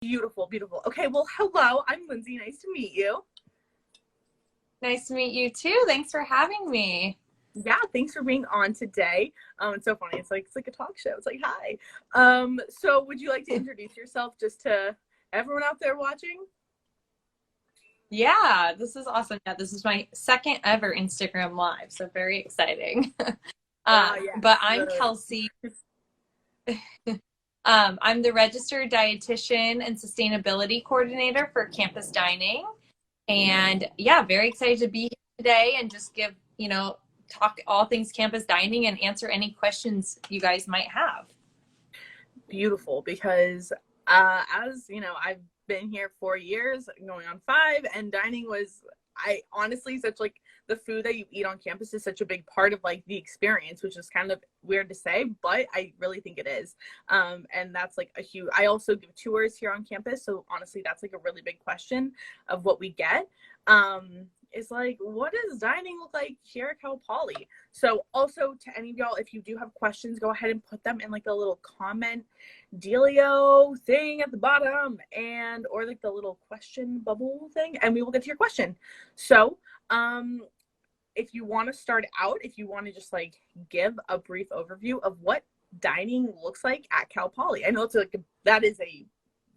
Beautiful, beautiful. Okay, well, hello. I'm Lindsay. Nice to meet you. Nice to meet you too. Thanks for having me. Yeah, thanks for being on today. It's so funny. It's like a talk show. It's like, hi. So would you like to introduce yourself just to everyone out there watching? Yeah, this is awesome. Yeah, this is my second ever Instagram Live, so very exciting. Yes, But I'm literally. Kelsey. I'm the registered dietitian and sustainability coordinator for campus dining. And yeah, very excited to be here today and just give, talk all things campus dining and answer any questions you guys might have. Beautiful, because as you know, I've been here 4 years, going on 5, and dining was, I honestly, such like the food that you eat on campus is such a big part of like the experience, which is kind of weird to say, but I really think it is. And that's like a huge, I also give tours here on campus, so honestly that's like a really big question of what we get. Is like, what does dining look like here at Cal Poly? So also, to any of y'all, if you do have questions, go ahead and put them in like a little comment dealio thing at the bottom, and or like the little question bubble thing, and we will get to your question. So if you want to start out, if you want to just like give a brief overview of what dining looks like at Cal Poly. I know it's like that is a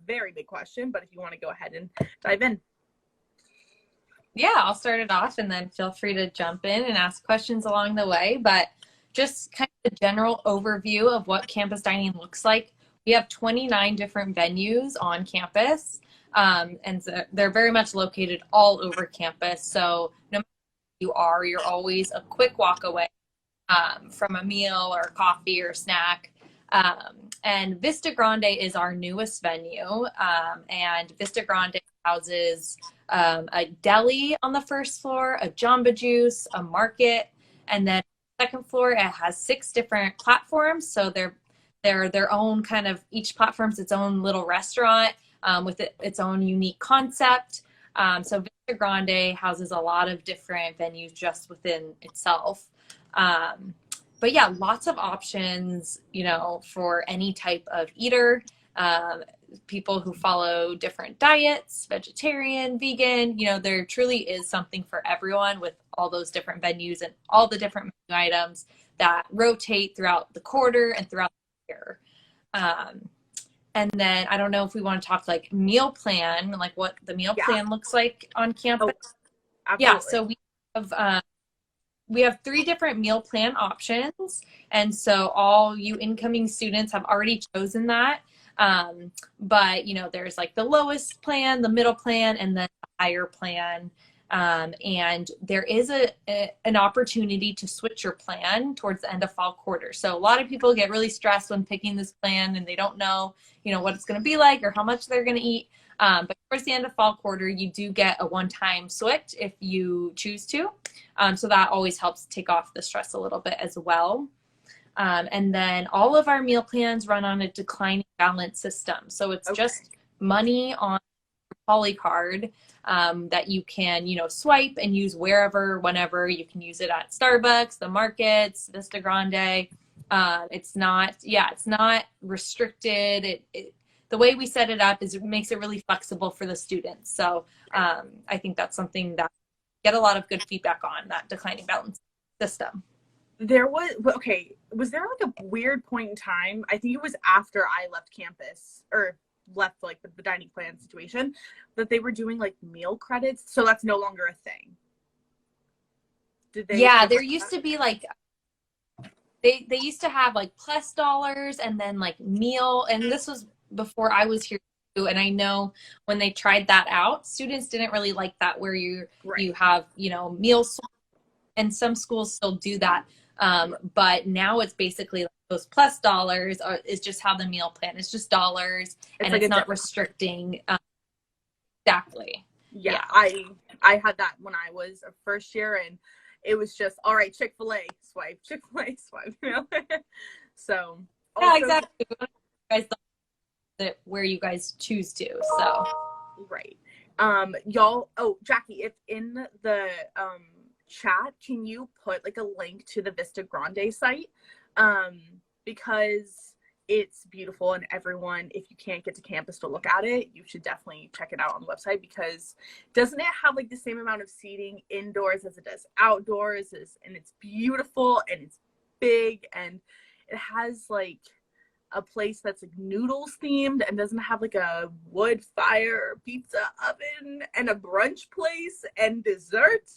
very big question, but if you want to go ahead and dive in. Yeah, I'll start it off and then feel free to jump in and ask questions along the way. But just kind of the general overview of what campus dining looks like. We have 29 different venues on campus, and so they're very much located all over campus. So no matter where you are, you're always a quick walk away from a meal or coffee or snack. And Vista Grande is our newest venue, and Vista Grande houses a deli on the first floor, a Jamba Juice, a market, and then second floor it has 6 different platforms. So they're their own kind of, each platform's its own little restaurant with its own unique concept. So Vista Grande houses a lot of different venues just within itself. But yeah, lots of options, for any type of eater. People who follow different diets, vegetarian, vegan, there truly is something for everyone with all those different venues and all the different menu items that rotate throughout the quarter and throughout the year. And then I don't know if we want to talk like meal plan, like what the meal Yeah. plan looks like on campus. Oh, absolutely. Yeah, so we have 3 different meal plan options. And so all you incoming students have already chosen that. But there's like the lowest plan, the middle plan, and then the higher plan. And there is an opportunity to switch your plan towards the end of fall quarter. So a lot of people get really stressed when picking this plan and they don't know, what it's going to be like or how much they're going to eat. But towards the end of fall quarter, you do get a one-time switch if you choose to. So that always helps take off the stress a little bit as well. And then all of our meal plans run on a declining balance system. So it's just money on your Poly card that you can, swipe and use wherever, whenever. You can use it at Starbucks, the markets, Vista Grande. It's not restricted. The way we set it up is it makes it really flexible for the students. So I think that's something that we get a lot of good feedback on, that declining balance system. Was there like a weird point in time? I think it was after I left campus or left like the dining plan situation that they were doing like meal credits. So that's no longer a thing. Did they? Yeah, there used to be like, they used to have like plus dollars and then like meal, and this was before I was here too. And I know when they tried that out, students didn't really like that, where you have, meals, and some schools still do that. But now it's basically like those plus dollars is just how the meal plan is, just dollars, and it's not restricting. Exactly. Yeah. I had that when I was a first year, and it was just, all right, Chick-fil-A swipe, Chick-fil-A swipe, So yeah, exactly. Guys, where you guys choose to. So right. Y'all, Jackie, if in the chat, can you put like a link to the Vista Grande site? Because It's beautiful, and everyone, if you can't get to campus to look at it, you should definitely check it out on the website, because doesn't it have like the same amount of seating indoors as it does outdoors? And it's beautiful, and it's big, and it has like a place that's like noodles themed, and doesn't have like a wood fire or pizza oven, and a brunch place and dessert.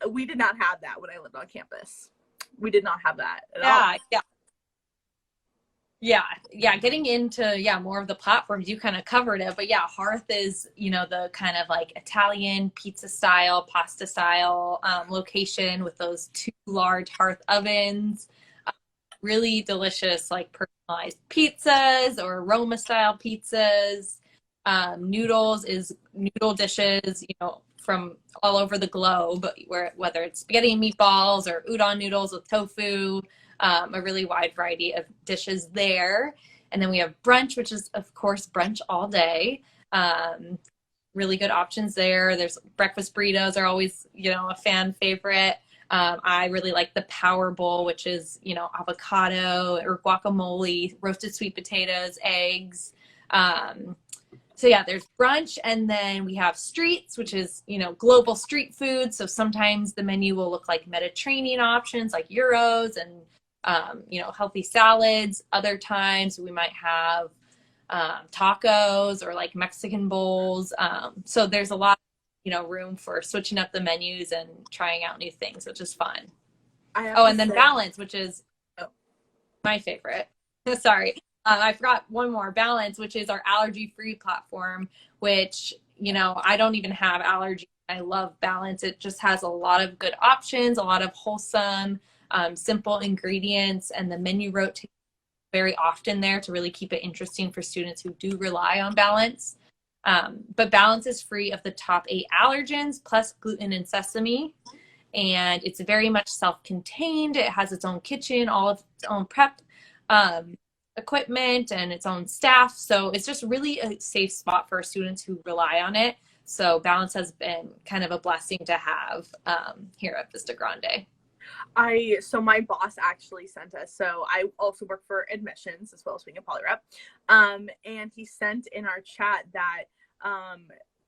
We did not have that when I lived on campus. We did not have that at all. Yeah, yeah. Yeah, getting into more of the platforms, you kind of covered it, but yeah, Hearth is, the kind of like Italian pizza style, pasta style location with those two large Hearth ovens, really delicious like personalized pizzas or Roma style pizzas. Noodles is noodle dishes, from all over the globe, whether it's spaghetti and meatballs or udon noodles with tofu, a really wide variety of dishes there. And then we have brunch, which is, of course, brunch all day. Really good options there. There's breakfast burritos are always, a fan favorite. I really like the Power Bowl, which is, avocado or guacamole, roasted sweet potatoes, eggs. So yeah, there's brunch, and then we have streets, which is, global street food. So sometimes the menu will look like Mediterranean options like gyros and, healthy salads. Other times we might have tacos or like Mexican bowls. So there's a lot, room for switching up the menus and trying out new things, which is fun. Oh, and then Balance, which is my favorite. Sorry. I forgot one more, Balance, which is our allergy-free platform, which, I don't even have allergies. I love Balance. It just has a lot of good options, a lot of wholesome, simple ingredients, and the menu rotates very often there to really keep it interesting for students who do rely on Balance. But Balance is free of the top 8 allergens, plus gluten and sesame. And it's very much self-contained. It has its own kitchen, all of its own prep equipment, and its own staff. So it's just really a safe spot for students who rely on it. So Balance has been kind of a blessing to have here at Vista Grande. So my boss actually sent us, so I also work for admissions as well as being a poly rep, and he sent in our chat that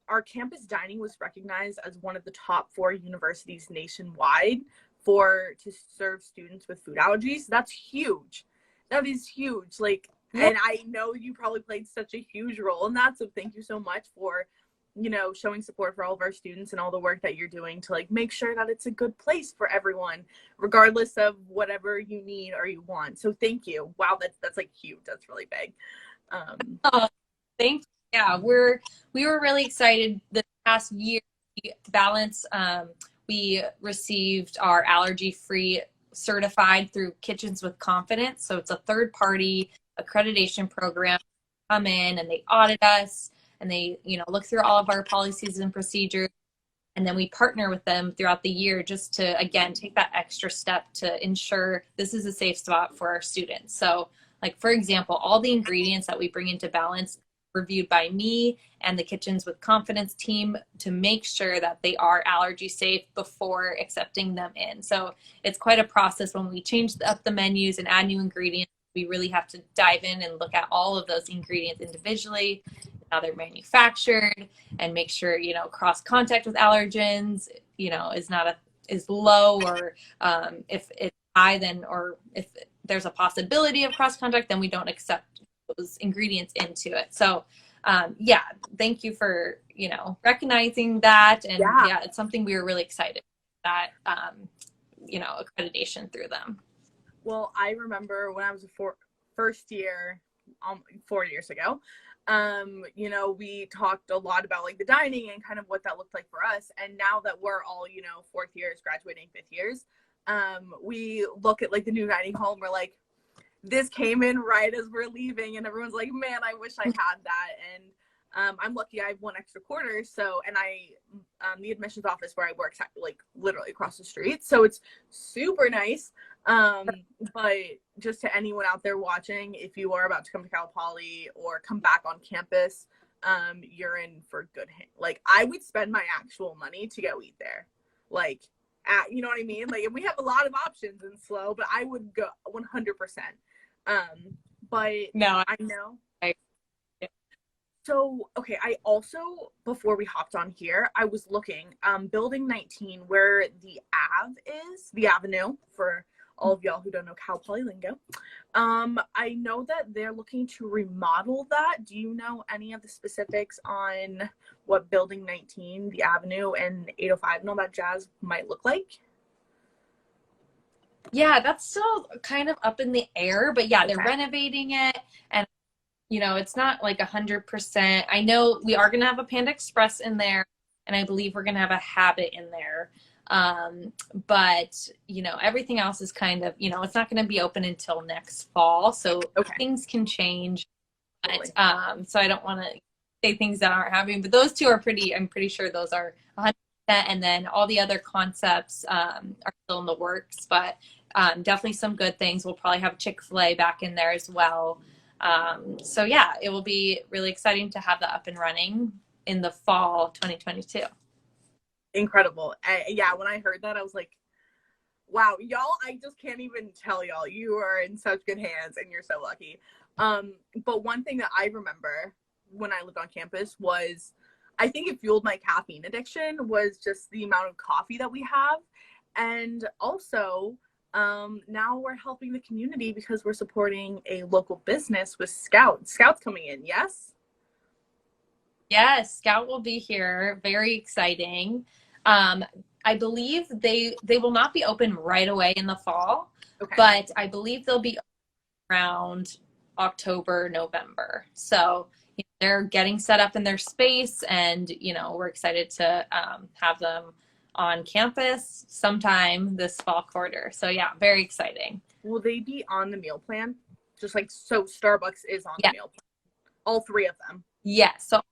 our campus dining was recognized as one of the top 4 universities nationwide to serve students with food allergies. That's huge. That is huge. Like, yeah. And I know you probably played such a huge role in that, so thank you so much for showing support for all of our students and all the work that you're doing to like make sure that it's a good place for everyone, regardless of whatever you need or you want. So thank you. Wow, that's like huge. That's really big. Thank you. Yeah, we were really excited this past year. Balance, we received our allergy-free certified through Kitchens with Confidence. So it's a third-party accreditation program. Come in and they audit us, and they, look through all of our policies and procedures. And then we partner with them throughout the year just to, again, take that extra step to ensure this is a safe spot for our students. So, like, for example, all the ingredients that we bring into Balance reviewed by me and the Kitchens with Confidence team to make sure that they are allergy safe before accepting them in. So it's quite a process when we change up the menus and add new ingredients. We really have to dive in and look at all of those ingredients individually, how they're manufactured, and make sure, cross contact with allergens, is low, or if it's high, then, or if there's a possibility of cross contact, then we don't accept those ingredients into it. So thank you for, recognizing that. And it's something we were really excited that, accreditation through them. Well, I remember when I was first year, 4 years ago, we talked a lot about like the dining and kind of what that looked like for us. And now that we're all, 4th years, graduating 5th years, we look at like the new dining hall and we're like, this came in right as we're leaving, and everyone's like, man, I wish I had that. And I'm lucky I have 1 extra quarter. So, and the admissions office where I work is like literally across the street. So it's super nice. But just to anyone out there watching, if you are about to come to Cal Poly or come back on campus, you're in for good hand. Like, I would spend my actual money to go eat there. Like, you know what I mean? Like, we have a lot of options in SLO, but I would go 100%. But No, I know. I, So, okay, I also, before we hopped on here, I was looking, building 19, where the Ave is, the Avenue, for all of y'all who don't know Cal Polylingo. I know that they're looking to remodel that. Do you know any of the specifics on what building 19, the Avenue, and 805 and all that jazz might look like? yeah, that's still kind of up in the air, but yeah, they're Okay. renovating it, and it's not like 100%. I know we are going to have a Panda Express in there, and I believe we're going to have a Habit in there. But, everything else is kind of, it's not going to be open until next fall. So Okay. things can change. But, Totally. so I don't want to say things that aren't happening, but those two are I'm pretty sure those are 100%. And then all the other concepts are still in the works, but definitely some good things. We'll probably have Chick-fil-A back in there as well. So yeah, it will be really exciting to have that up and running in the fall 2022. Incredible. Yeah, when I heard that, I was like, wow, y'all, I just can't even tell y'all. You are in such good hands and you're so lucky. But one thing that I remember when I lived on campus was, I think it fueled my caffeine addiction, was just the amount of coffee that we have. And also, now we're helping the community because we're supporting a local business with Scouts coming in, yes? Yes, Scout will be here. Very exciting. I believe they will not be open right away in the fall, Okay. but I believe they'll be around October, November. So they're getting set up in their space, and we're excited to have them on campus sometime this fall quarter. So yeah, very exciting. Will they be on the meal plan? Just like, so Starbucks is on the Yeah. meal plan. All three of them. Yes. So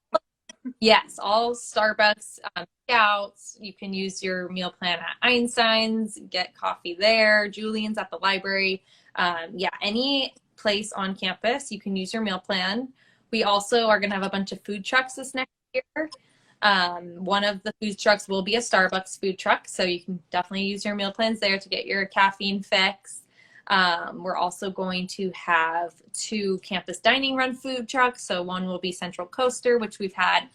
yes, all Starbucks, Scouts. You can use your meal plan at Einstein's, get coffee there. Julian's at the library. Yeah, any place on campus, you can use your meal plan. We also are going to have a bunch of food trucks this next year. One of the food trucks will be a Starbucks food truck, so you can definitely use your meal plans there to get your caffeine fix. We're also going to have 2 campus dining run food trucks. So one will be Central Coaster, which we've had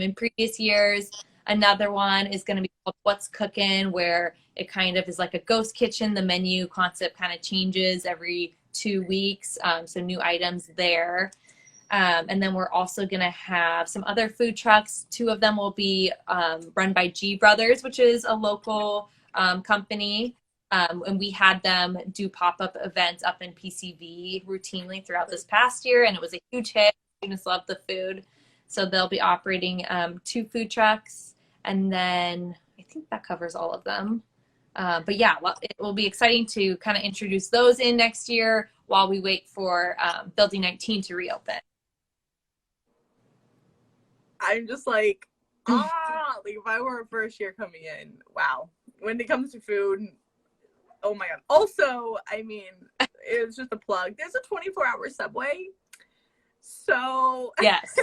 in previous years. Another one is going to be called What's Cooking, where it kind of is like a ghost kitchen. The menu concept kind of changes every 2 weeks, so new items there. And then we're also going to have some other food trucks. 2 of them will be run by G Brothers, which is a local company. And we had them do pop-up events up in PCV routinely throughout this past year, and it was a huge hit. Students loved the food. So they'll be operating 2 food trucks, and then I think that covers all of them. But yeah, it will be exciting to kind of introduce those in next year while we wait for Building 19 to reopen. I'm just like, like if I were a first year coming in, wow. When it comes to food, oh my God. Also, I mean, it was just a plug. There's a 24-hour Subway. So Yes.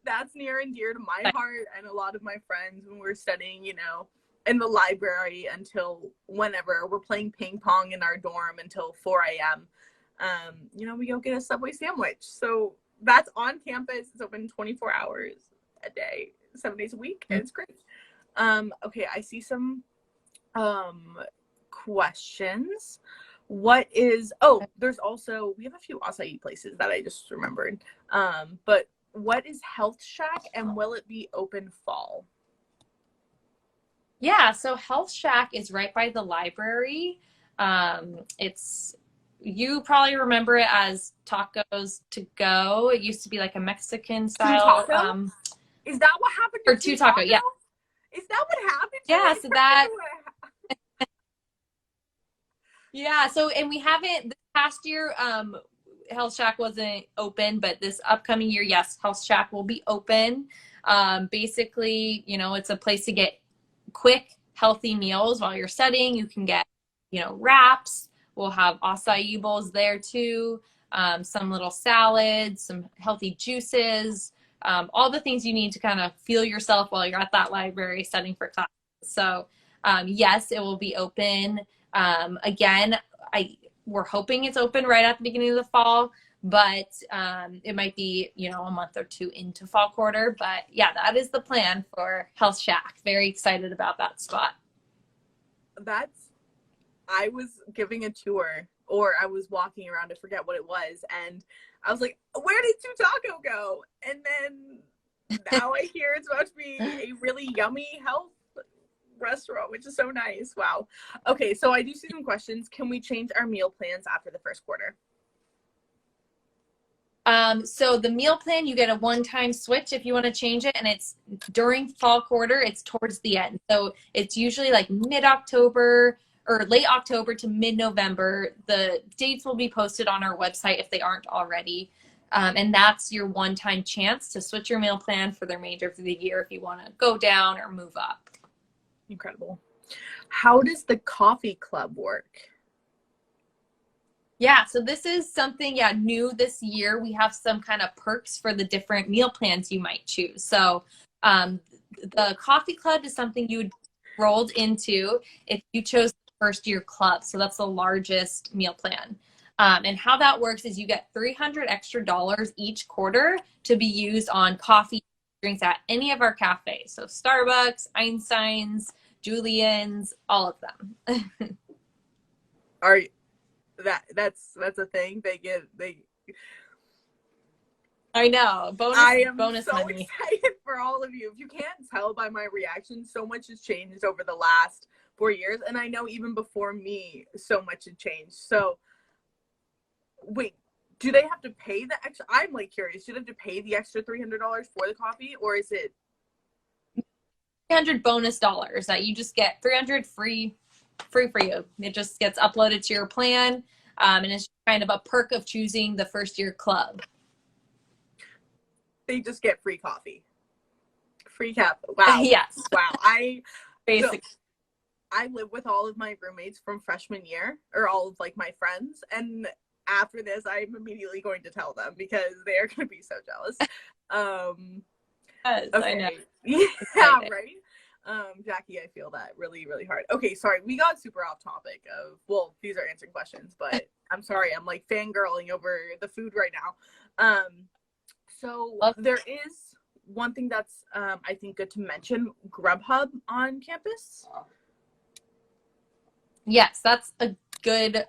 that's near and dear to my heart and a lot of my friends when we're studying, in the library until whenever. We're playing ping pong in our dorm until 4 a.m. We go get a Subway sandwich. So that's on campus. It's open 24 hours a day, 7 days a week, and it's great. Okay, I see some questions. There's also, we have a few acai places that I just remembered. But what is Health Shack, and will it be open fall? Yeah, so Health Shack is right by the library. You probably remember it as Tacos to Go. It used to be like a Mexican style. Is that what happened to or Two Taco? Yeah. Is that what happened to Yeah, it? so that yeah, so and we haven't this past year Health Shack wasn't open, but this upcoming year, yes, Health Shack will be open. Basically, it's a place to get quick, healthy meals while you're studying. You can get, wraps. We'll have acai bowls there too. Some little salads, some healthy juices, all the things you need to kind of fuel yourself while you're at that library studying for classes. So, yes, it will be open. Again, we're hoping it's open right at the beginning of the fall, but it might be, a month or two into fall quarter. But yeah, that is the plan for Health Shack. Very excited about that spot. I was giving a tour, or I was walking around, I forget what it was, and I was like, where did Two Taco go? And then now I hear it's about to be a really yummy health restaurant, which is so nice. Wow. Okay, so I do see some questions. Can we change our meal plans after the first quarter? So the meal plan, you get a one-time switch if you want to change it, and it's during fall quarter, it's towards the end. So it's usually like mid-October or late October to mid-November. The dates will be posted on our website if they aren't already. And that's your one-time chance to switch your meal plan for the remainder of the year if you want to go down or move up. Incredible. How does the coffee club work? Yeah, so this is something, new this year. We have some kind of perks for the different meal plans you might choose. So the coffee club is something you would rolled into if you chose the first year club. So that's the largest meal plan. And how that works is you get $300 extra each quarter to be used on coffee drinks at any of our cafes. So Starbucks, Einstein's, Julian's, all of them. Are that's a thing I know. I am bonus so money. excited for all of you. If you can't tell by my reaction, so much has changed over the last 4 years, and I know even before me so much had changed. So wait, do they have to pay the extra? I'm like curious, do they have to pay the extra $300 for the coffee, or is it 300 bonus dollars that you just get? 300 free for you. It just gets uploaded to your plan, and it's kind of a perk of choosing the first year club. they just get free coffee, free cap? Wow. Yes. Wow. Basically. I live with all of my roommates from freshman year, or all of like my friends, and after this I'm immediately going to tell them because they are going to be so jealous. Yes, Okay. I know. Yeah, right. Jackie, I feel that really, really hard. Okay, sorry, we got super off topic of, well, these are answering questions, but I'm sorry, I'm like fangirling over the food right now. So there is one thing that's I think good to mention: Grubhub on campus. Yes, that's a good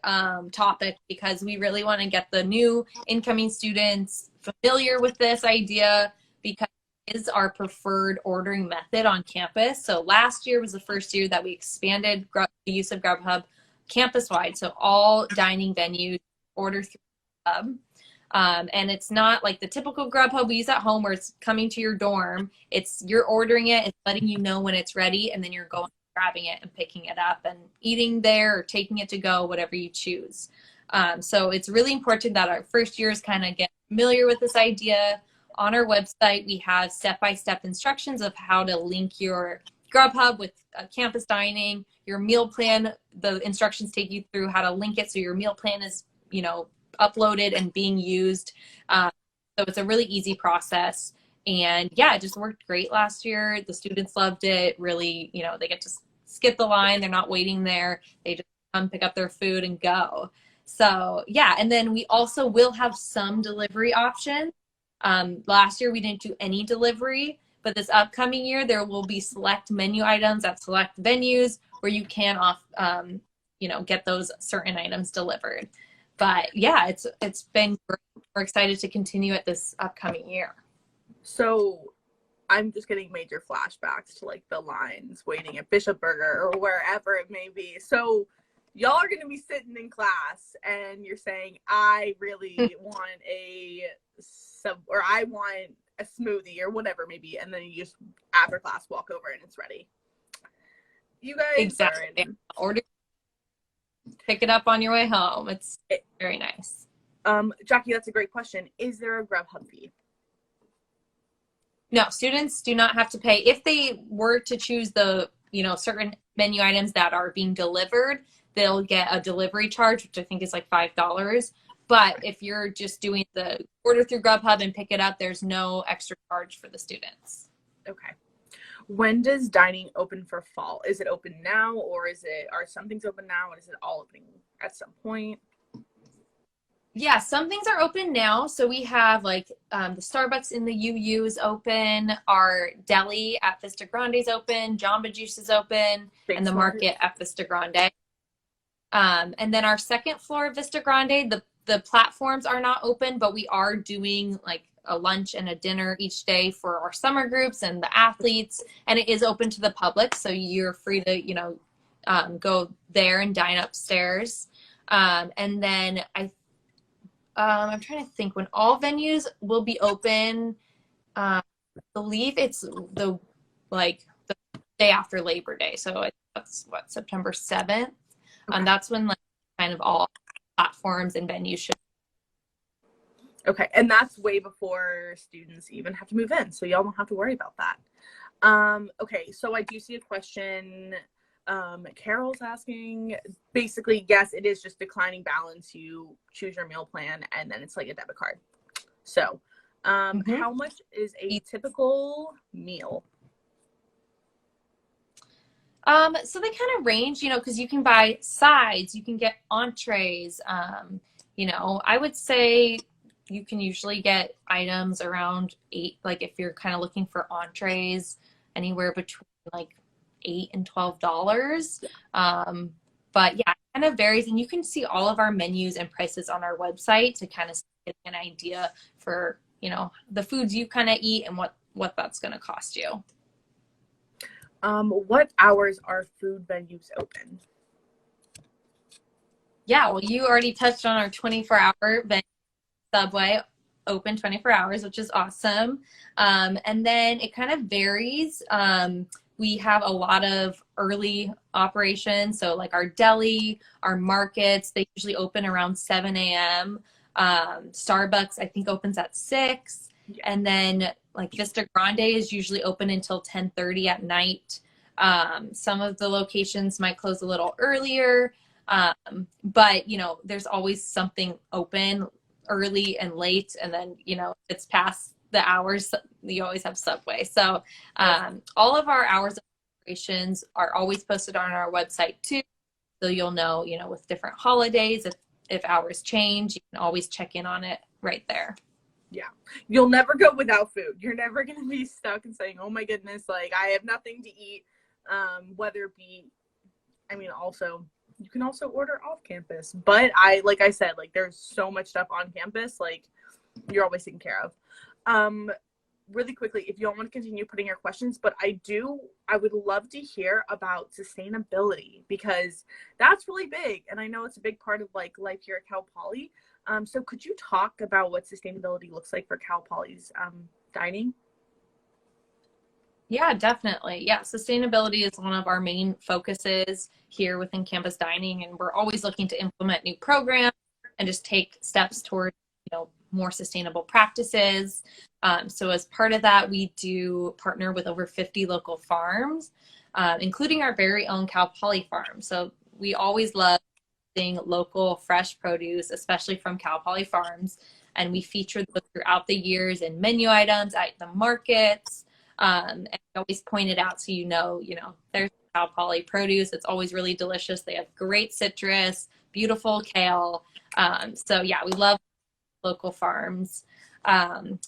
topic because we really want to get the new incoming students familiar with this idea because it is our preferred ordering method on campus. So last year was the first year that we expanded the use of Grubhub campus-wide. So all dining venues order through Grubhub. And it's not like the typical Grubhub we use at home where it's coming to your dorm. You're ordering it, it's letting you know when it's ready, and then you're going grabbing it and picking it up and eating there or taking it to go, whatever you choose. So it's really important that our first years kind of get familiar with this idea. On our website, we have step-by-step instructions of how to link your Grubhub with campus dining, your meal plan. The instructions take you through how to link it so your meal plan is, uploaded and being used. So it's a really easy process. And yeah, it just worked great last year. The students loved it. Really, they get to skip the line. They're not waiting there. They just come pick up their food and go. So yeah, and then we also will have some delivery options. Last year we didn't do any delivery, but this upcoming year there will be select menu items at select venues where you can get those certain items delivered. But yeah, it's been great. We're excited to continue it this upcoming year. So I'm just getting major flashbacks to like the lines waiting at Bishop Burger or wherever it may be. So y'all are going to be sitting in class and you're saying, I really want I want a smoothie or whatever maybe. And then you just after class walk over and it's ready. You guys exactly. Order, pick it up on your way home. It's very nice. Jackie, that's a great question. Is there a Grubhub fee? No, students do not have to pay. If they were to choose the, certain menu items that are being delivered, they'll get a delivery charge, which I think is like $5. But if you're just doing the order through Grubhub and pick it up, there's no extra charge for the students. Okay. When does dining open for fall? Is it open now, or are some things open now, and is it all opening at some point? Yeah, some things are open now. So we have like the Starbucks in the UU is open, our deli at Vista Grande is open, Jamba Juice is open, and Thanks, the Margaret. market at Vista Grande. And then our second floor of Vista Grande, the platforms are not open, but we are doing like a lunch and a dinner each day for our summer groups and the athletes, and it is open to the public, so you're free to go there and dine upstairs. And then I'm trying to think when all venues will be open. I believe it's the day after Labor Day, so that's what, September 7th. Okay. That's when like kind of all platforms and venues should. Okay, and that's way before students even have to move in, so y'all don't have to worry about that. Okay, so I do see a question. Carol's asking, basically, yes, it is just declining balance. You choose your meal plan, and then it's like a debit card. So, how much is a typical meal? So they kind of range, because you can buy sides, you can get entrees. I would say you can usually get items around eight, like if you're kind of looking for entrees, anywhere between like $8 and $12. But yeah, it kind of varies, and you can see all of our menus and prices on our website to kind of get an idea for, the foods you kind of eat and what that's going to cost you. What hours are food venues open? Yeah, well, you already touched on our 24-hour venue, Subway, open 24 hours, which is awesome. And then it kind of varies. We have a lot of early operations. So like our deli, our markets, they usually open around 7 a.m. Starbucks, I think, opens at 6. Yeah. And then like Vista Grande is usually open until 10:30 at night. Some of the locations might close a little earlier. But there's always something open early and late, and then it's past the hours, you always have Subway. So all of our hours of operations are always posted on our website too, so you'll know with different holidays, if hours change, you can always check in on it right there. Yeah, you'll never go without food. You're never going to be stuck and saying, oh my goodness, like I have nothing to eat. Whether it be, also you can also order off campus, but like I said, like there's so much stuff on campus, like you're always taken care of. Really quickly, if you don't want to continue putting your questions, but I would love to hear about sustainability, because that's really big, and I know it's a big part of like life here at Cal Poly. So could you talk about what sustainability looks like for Cal Poly's dining? Yeah, definitely. Yeah, sustainability is one of our main focuses here within campus dining, and we're always looking to implement new programs and just take steps toward, more sustainable practices. So as part of that, we do partner with over 50 local farms, including our very own Cal Poly farm. So we always love seeing local fresh produce, especially from Cal Poly farms, and we feature those throughout the years in menu items at the markets. And I always point it out so there's Cal Poly produce. It's always really delicious. They have great citrus, beautiful kale. So yeah, we love local farms.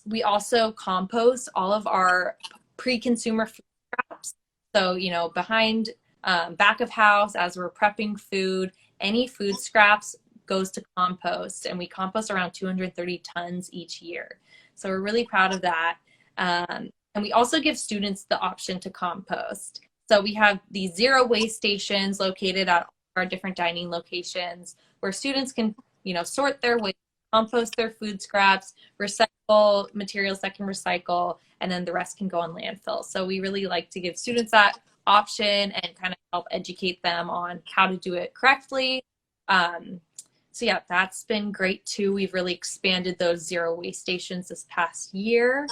We also compost all of our pre-consumer food scraps. So, behind back of house, as we're prepping food, any food scraps goes to compost, and we compost around 230 tons each year. So we're really proud of that. And we also give students the option to compost. So we have these zero waste stations located at our different dining locations where students can, sort their waste, compost their food scraps, recycle materials that can recycle, and then the rest can go on landfill. So we really like to give students that option and kind of help educate them on how to do it correctly. So yeah, that's been great too. We've really expanded those zero waste stations this past year.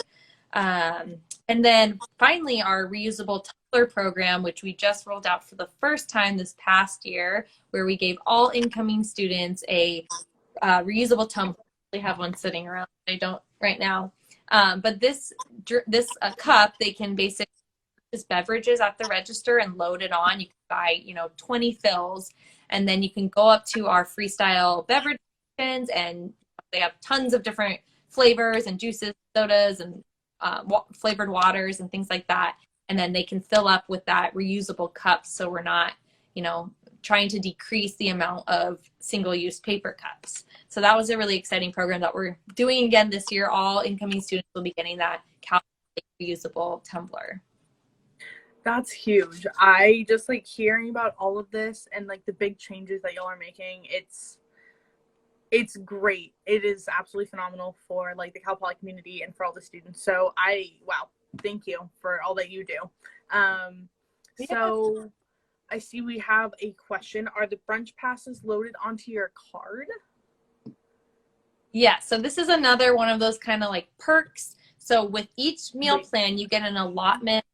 And then finally, our reusable Tumbler program, which we just rolled out for the first time this past year, where we gave all incoming students a reusable tumbler. I have one sitting around. I don't right now. But this cup, they can basically purchase beverages at the register and load it on. You can buy, 20 fills, and then you can go up to our freestyle beverage stations and They have tons of different flavors and juices, sodas, and flavored waters and things like that. And then they can fill up with that reusable cups, so we're not, trying to decrease the amount of single-use paper cups. So that was a really exciting program that we're doing again this year. All incoming students will be getting that reusable tumbler. That's huge. I just like hearing about all of this and like the big changes that y'all are making. It's great. It is absolutely phenomenal for like the Cal Poly community and for all the students. So wow, thank you for all that you do. So I see we have a question. Are the brunch passes loaded onto your card? Yeah, so this is another one of those kind of like perks. So with each meal plan, you get an allotment.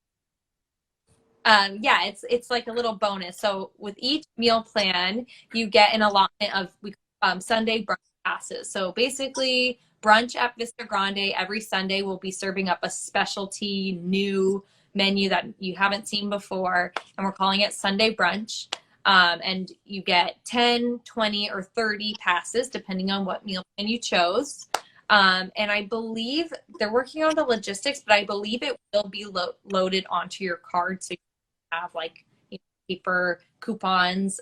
It's like a little bonus. So with each meal plan, you get an allotment of Sunday brunch passes. So basically, brunch at Vista Grande every Sunday will be serving up a specialty new menu that you haven't seen before, and we're calling it Sunday Brunch. And you get 10, 20, or 30 passes, depending on what meal plan you chose. And I believe they're working on the logistics, but I believe it will be loaded onto your card, so you have like paper coupons.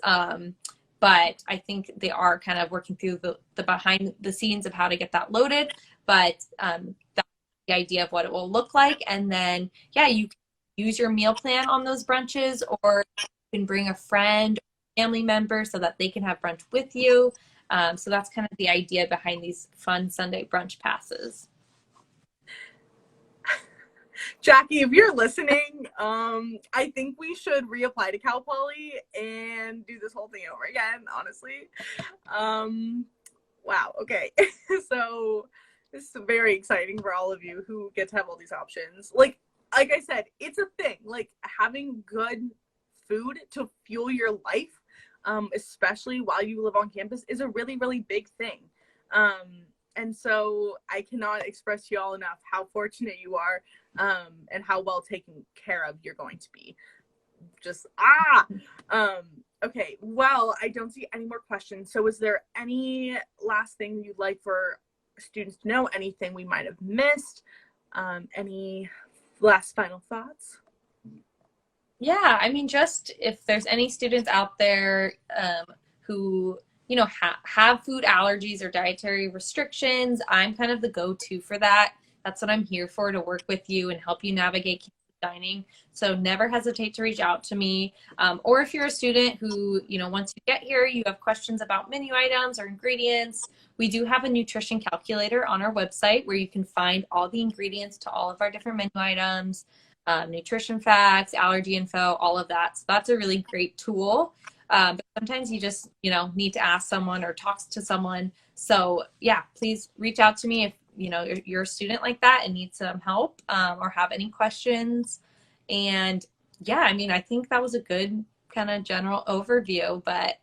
But I think they are kind of working through the behind the scenes of how to get that loaded. But that's the idea of what it will look like. And then, you can use your meal plan on those brunches, or you can bring a friend or family member so that they can have brunch with you. So that's kind of the idea behind these fun Sunday brunch passes. Jackie, if you're listening, I think we should reapply to Cal Poly and do this whole thing over again, honestly. Wow, okay. So this is very exciting for all of you who get to have all these options. Like I said, it's a thing. Like having good food to fuel your life, especially while you live on campus, is a really, really big thing. And so I cannot express to y'all enough how fortunate you are, and how well taken care of you're going to be. Okay, well, I don't see any more questions. So is there any last thing you'd like for students to know? Anything we might have missed? Any last final thoughts? Yeah, I mean, just if there's any students out there who have food allergies or dietary restrictions, I'm kind of the go-to for that. That's what I'm here for, to work with you and help you navigate campus dining. So never hesitate to reach out to me. Or if you're a student who, once you get here, you have questions about menu items or ingredients, we do have a nutrition calculator on our website where you can find all the ingredients to all of our different menu items, nutrition facts, allergy info, all of that. So that's a really great tool. But sometimes you just, need to ask someone or talk to someone. So please reach out to me if, you're a student like that and need some help, or have any questions. And I think that was a good kind of general overview, but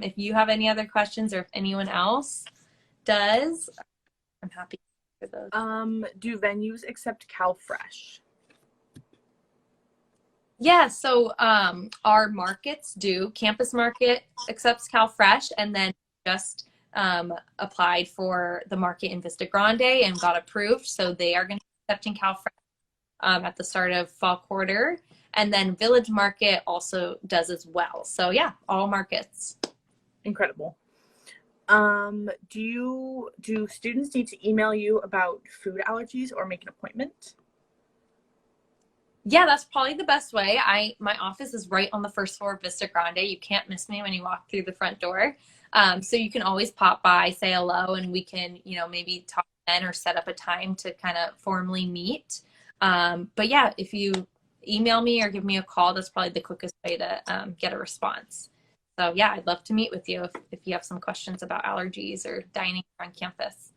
if you have any other questions or if anyone else does, I'm happy for those. Do venues accept CalFresh? Yeah, so our markets do. Campus Market accepts CalFresh, and then just applied for the market in Vista Grande and got approved. So they are going to be accepting CalFresh at the start of fall quarter. And then Village Market also does as well. So all markets. Incredible. Do students need to email you about food allergies or make an appointment? Yeah, that's probably the best way. My office is right on the first floor of Vista Grande. You can't miss me when you walk through the front door. So you can always pop by, say hello, and we can, maybe talk then or set up a time to kind of formally meet. But if you email me or give me a call, that's probably the quickest way to get a response. So I'd love to meet with you if you have some questions about allergies or dining on campus.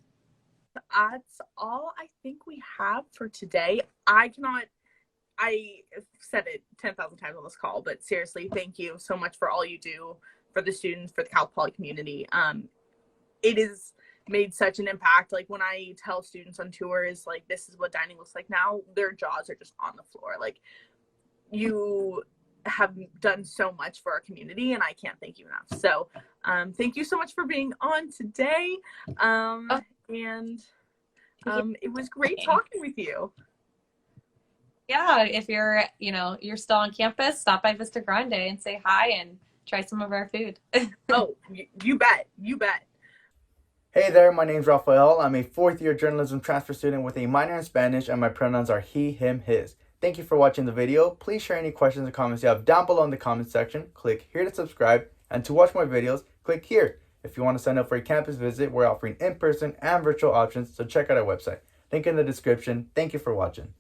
That's all I think we have for today. I said it 10,000 times on this call, but seriously, thank you so much for all you do for the students, for the Cal Poly community. It has made such an impact. Like when I tell students on tours, like, this is what dining looks like now, their jaws are just on the floor. Like, you have done so much for our community, and I can't thank you enough. So Thank you so much for being on today. Oh, And thank you. it was great talking with you. Yeah, if you're still on campus, stop by Vista Grande and say hi and try some of our food. Oh, you bet. You bet. Hey there, my name's Rafael. I'm a fourth year journalism transfer student with a minor in Spanish, and my pronouns are he, him, his. Thank you for watching the video. Please share any questions or comments you have down below in the comments section. Click here to subscribe, and to watch more videos, click here. If you want to sign up for a campus visit, we're offering in-person and virtual options, so check out our website. Link in the description. Thank you for watching.